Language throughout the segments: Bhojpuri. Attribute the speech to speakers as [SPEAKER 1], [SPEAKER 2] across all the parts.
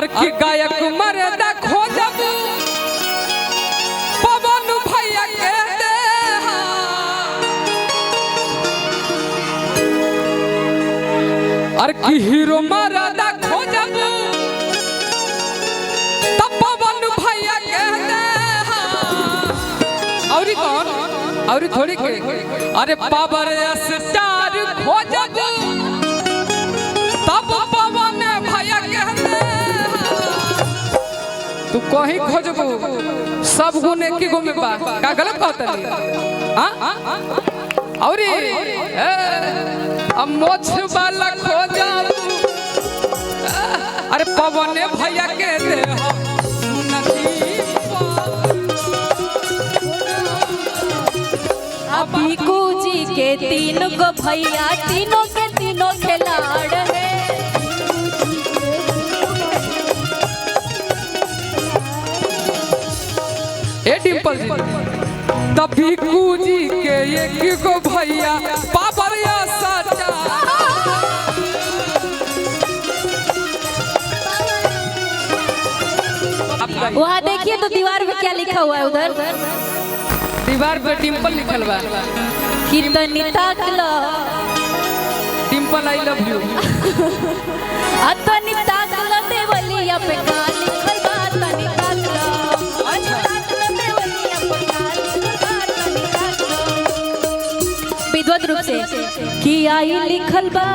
[SPEAKER 1] और की गायक मर्दा खोजब पवन भैया के दे और की हीरो मर्दा खोजब तब पवन भैया के दे और कौन और थोड़ी के अरे पावर स्टार खोजब तब पवन भैया के दे तू कहीं खोजबू सब गुण एक ही गो में बा का गलत कहता नहीं हां और अब मोछ वाला खोजबू अरे पवन भैया के दे
[SPEAKER 2] अभी जी के तीन गो भैया तीनों के तीनों खिलाड़ है
[SPEAKER 1] ए डिंपल जी तभी जी के एक गो भैया पावर या सचा
[SPEAKER 2] वहाँ देखिए तो दीवार पे क्या लिखा हुआ है उधर
[SPEAKER 1] दीवार पे डिंपल लिखल बा
[SPEAKER 2] कितनी ताकलो
[SPEAKER 1] डिंपल आई लव यू
[SPEAKER 2] अतनी ताकलो देवलिया पे का लिखल बा तनी ताकलो ताकलो देवलिया पे का लिखल बा तनी ताकलो विद्वत रूप से कि आई लिखल बा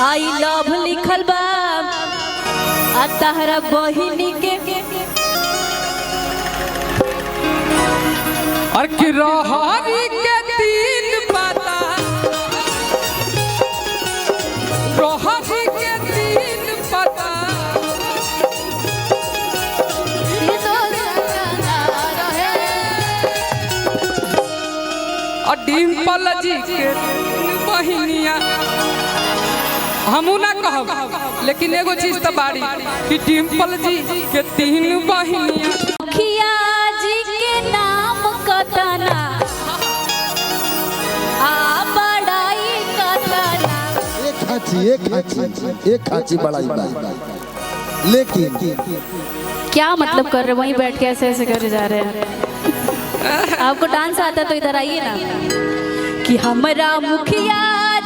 [SPEAKER 2] आई लव लिखल बा आ तहरा बहिनी के
[SPEAKER 1] और कि रोहानी के तीन पता रोहानी के तीन पता और डिंपल जी के बहिनिया हमू ना कहब लेकिन एगो चीज तो बाड़ी कि डिंपल जी के तीन बहिनिया
[SPEAKER 2] मुखिया जी के नाम कतना आ बड़ाई कतना
[SPEAKER 3] एक खाची बड़ाई लेकिन
[SPEAKER 2] क्या मतलब कर रहे वहीं बैठ के ऐसे ऐसे करे जा रहे हैं आपको डांस आता तो इधर आइए ना कि हमरा मुखिया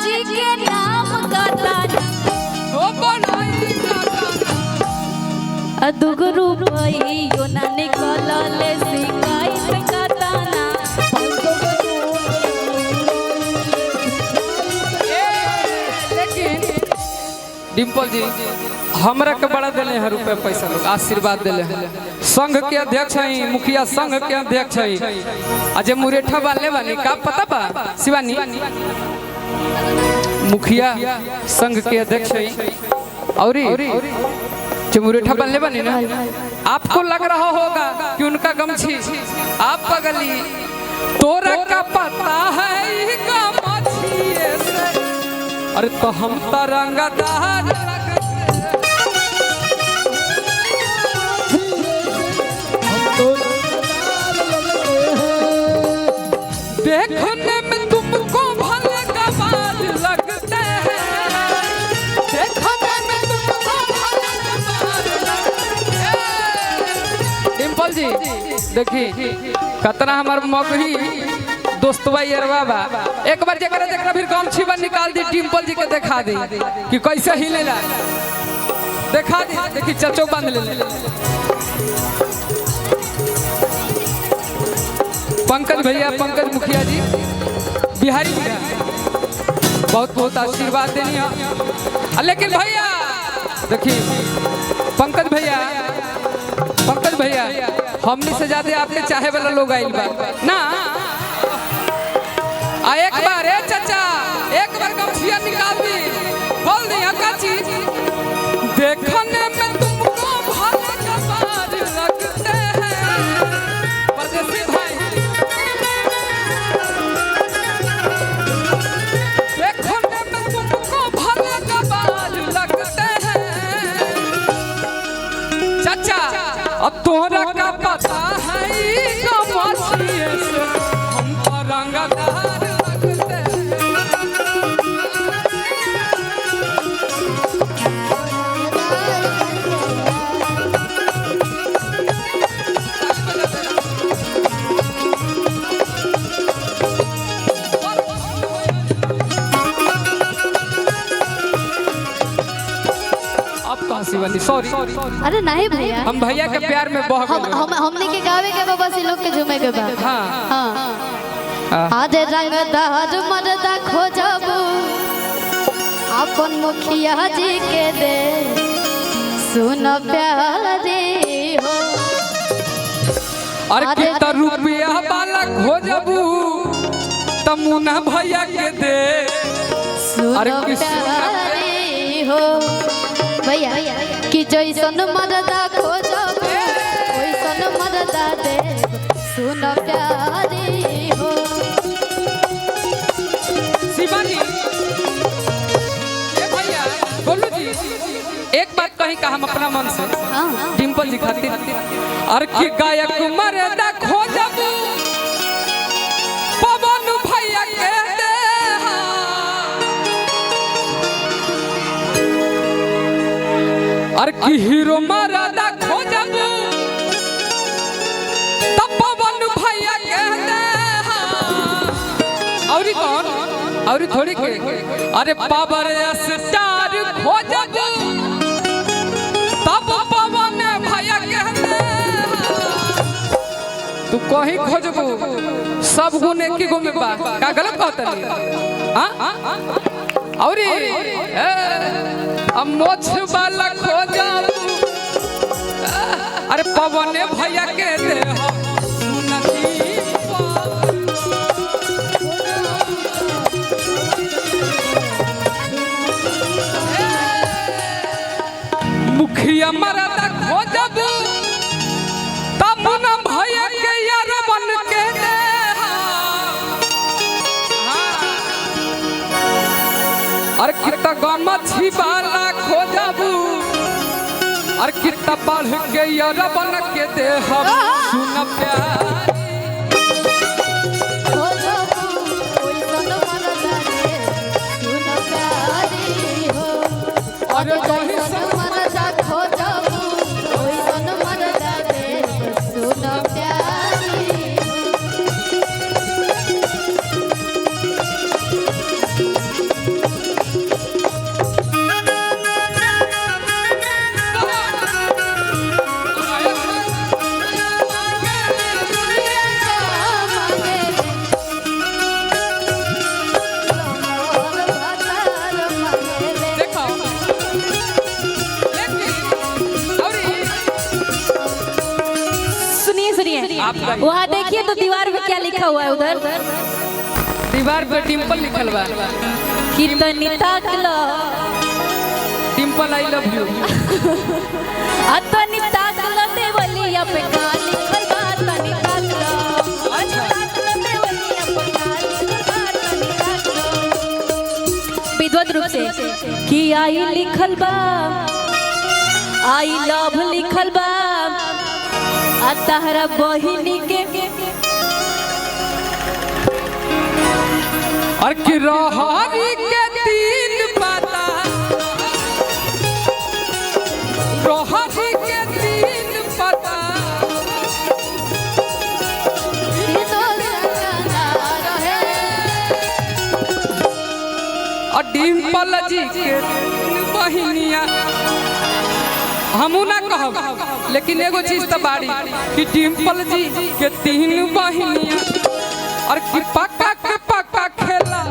[SPEAKER 2] जी के नाम कतना अदुगरु भइयो ना निकलले शिकायत कतना
[SPEAKER 1] लेकिन डिंपल जी हमरा के बड़ा देले हैं रुपए पैसा लोग आशीर्वाद देले हैं संघ के अध्यक्ष हैं मुखिया संघ के अध्यक्ष हैं अजय मुरेठा वाले वाली का पता बा शिवानी मुखिया संघ के अध्यक्ष हैं और मुरेठा बनले बनी ना आपको लग रहा होगा कि उनका गमछी आप पगली तोरा का पता है अरे तो हम तरंगदार देखने में तुमको भले कमाल लगते हैं देखने में तुमको भले कमाल लगते हैं डिंपल जी देखी कतना हमार मगही दोस्तवा यारवा बा एक बार जकरा जकरा फिर गमछी बन निकाल दी डिंपल जी के दिखा दी कि कैसे हिलेला दिखा दी देखी चचो बांध ले पंकज भैया पंकज मुखिया जी बिहारी भैया बहुत बहुत आशीर्वाद देनी है लेकिन भैया देखिए पंकज भैया हमने से ज्यादा आपने चाहे वाला लोग आइल बा ना एक बार चाचा एक बार गमछिया निकाल दी बोल दी का चीज देखने में तुमको भले कमाल लगते हैं परदेसी भाई देखने में तुमको भले कमाल लगते हैं चाचा अब तोरा का पता है गमछिए से हम रंगदार लगते हैं अब कहाँ शिवानी, सॉरी
[SPEAKER 2] अरे नहीं भैया,
[SPEAKER 1] हम भैया के प्यार में बह गए।
[SPEAKER 2] हमने के गावे के बाबा से लोग के झूमे के बाद।
[SPEAKER 1] हाँ
[SPEAKER 2] आज रंगदार मर्दा खोजबू अपन मुखिया जी के दे सुन प्यारे हो।
[SPEAKER 1] अरे कितना रुपया वाला खोजबू तमुना भैया के दे
[SPEAKER 2] सुन प्यारे हो भैया कि जैसन मर्दा खोजबू वैसन मर्दा दे सुन प्यारे हो।
[SPEAKER 1] शिवानी ए भैया बोलू जी एक बात कहीं का हम अपना मन से डिम्पल जी खातिर और की गायक मर्दा खोजबू पवन भैया के दे और की हीरो मर्दा खोजबू तब पवन भैया के दे और कौन और थोड़ी के अरे पावर स्टार खोजबू तब पवन भैया के तू कहीं खोजबू सब गुण एक ही गो में बा का गलत कहता नहीं हां और अब मोछ वाला खोजबू अरे पवन भैया के दे मुखिया मर्दा खोजबू तब न भैया के यार बन के दे और कितना गमछी वाला खोजबू और कितना बढ़ के यार बन के दे हम सुन प्यार
[SPEAKER 2] वहाँ देखिए तो दीवार पे क्या लिखा हुआ है उधर।
[SPEAKER 1] दीवार पे डिम्पल लिखल बा
[SPEAKER 2] कितनी ताकलो
[SPEAKER 1] डिम्पल आई लव यू
[SPEAKER 2] अतनी ताकलो देवलिया पे का लिखल बा तनी ताकलो ताकलो देवलिया पे का लिखल बा तनी ताकलो विद्वत रूप से कि आई लिखल बा आई लव लिखल बा तहरा बहिनी के
[SPEAKER 1] और कि रोहारी के तीन पाता रोहारी के तीन पाता और डिम्पल जी के बहिनिया हमू ना कहब लेकिन एगो चीज तो बाड़ी कि डिम्पल जी के तीन बहिनिया और कि पक्का खेला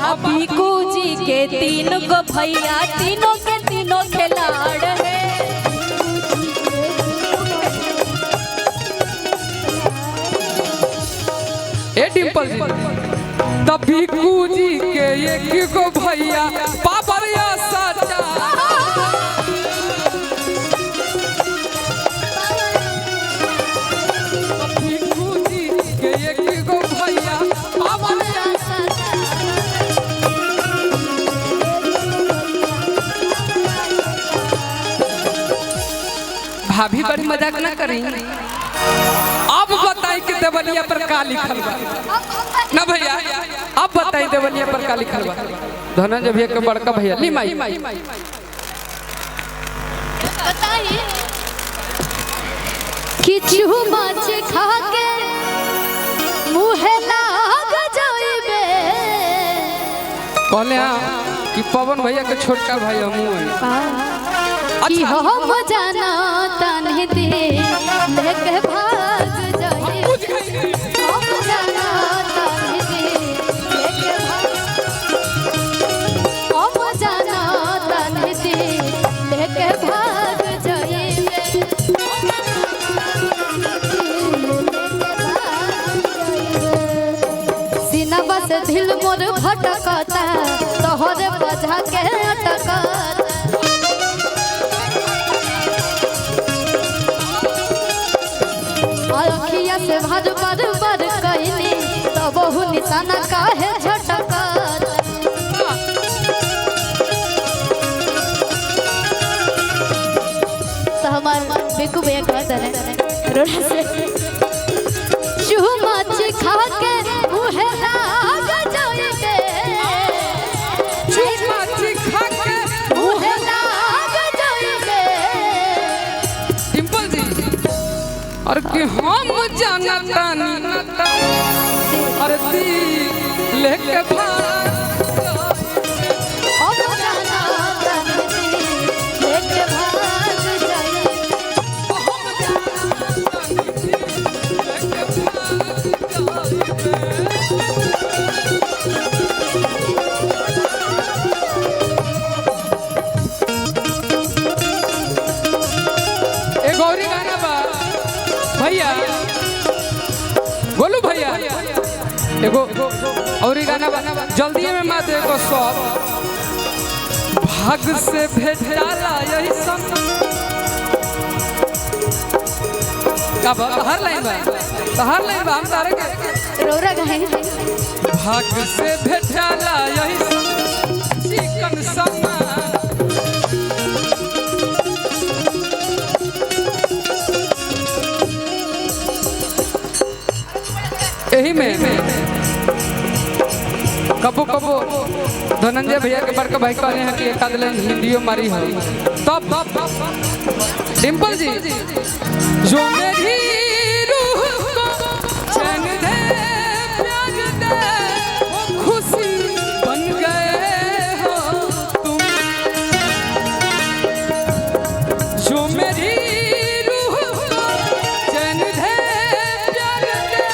[SPEAKER 2] अभी जी के तीन गो भैया तीनों के तीनों खिलाड़ है।
[SPEAKER 1] ए डिम्पल जी तभी जी के एक गो भैया पावर या साचा तभी जी के एक गो भैया पावर या भाभी बड़ी मजाक ना करें। अब बताई कि देवलिया पर का लिखल बा ना भैया अब बताई देवलिया पर का लिखल बा। धनंजय भैया के बड़का भैया ली माई
[SPEAKER 2] बताइए किछु माछ खा के मुहे लाग जाइबे
[SPEAKER 1] कहले हाँ कि पवन भैया के छोटका भाई हमू है।
[SPEAKER 2] कि हम जाना तने दे लेके भाग जाए, हम जाना तने दे लेके हम जाना तने दे लेके भाग जाए, सीना बस दिल मोर भटकता तोहरे बजा के अटकता, अखिया से भर भर भर कहनी तो बहु निशाना काहे झटका, तो हमार बेकू भैया कहता है रोड़ा से चुमाच खा के मुहे लाग जाएंगे,
[SPEAKER 1] चुमाच खा के
[SPEAKER 2] मुहे लाग जाएंगे,
[SPEAKER 1] डिंपल जी और कि हम जाना तानी और दी लेके भाग
[SPEAKER 2] हम जाना तने लेके भाग जाए,
[SPEAKER 1] एक और ही गाना बा भैया बोलू भैया एगो और ही गाना बा जल्दी में मत एगो सब भाग से भेटाला यही सब का हर लाइन बा हम तारे के
[SPEAKER 2] रोरा गए
[SPEAKER 1] भाग से भेटाला यही सब चिकन समा यही में कबो कबो धनंजय भैया के बड़का भाई कहले हैं कि एक आध लाइन हिंदियो मारी हो तब डिंपल जी जो मेरी रूह को चैन दे प्यार दे वो खुशी बन गए हो तुम, जो मेरी रूह को चैन दे प्यार दे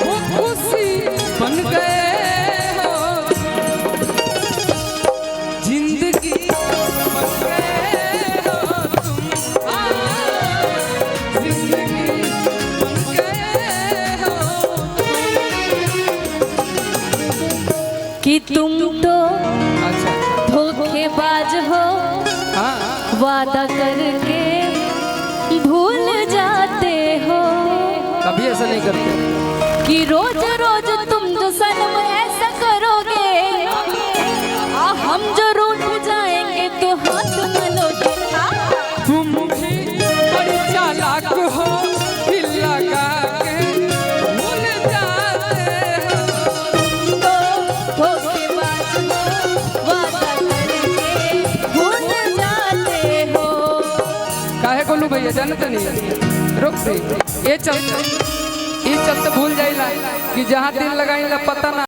[SPEAKER 1] वो खुशी बन गए हो, जिंदगी बन गए हो तुम, जिंदगी बन गए हो
[SPEAKER 2] कि तुम तो
[SPEAKER 1] अच्छा
[SPEAKER 2] धोखेबाज हो,
[SPEAKER 1] हाँ
[SPEAKER 2] वादा करके भूल जाते हो,
[SPEAKER 1] कभी ऐसा नहीं करते
[SPEAKER 2] कि रोज रोज तुम जो सनम ऐसा करोगे, हम जो रूठ जाएंगे तो हाथ मलोगे,
[SPEAKER 1] तुम भी बड़ी चालाक हो दिल लगा के भूल जाते हो,
[SPEAKER 2] तो धोखेबाज हो, वादा करके भूल जाते हो,
[SPEAKER 1] काहे गोलू भैया जानते नहीं रुक दे ये चलते भूल जाइला कि जहाँ दिल लगाइला पता ना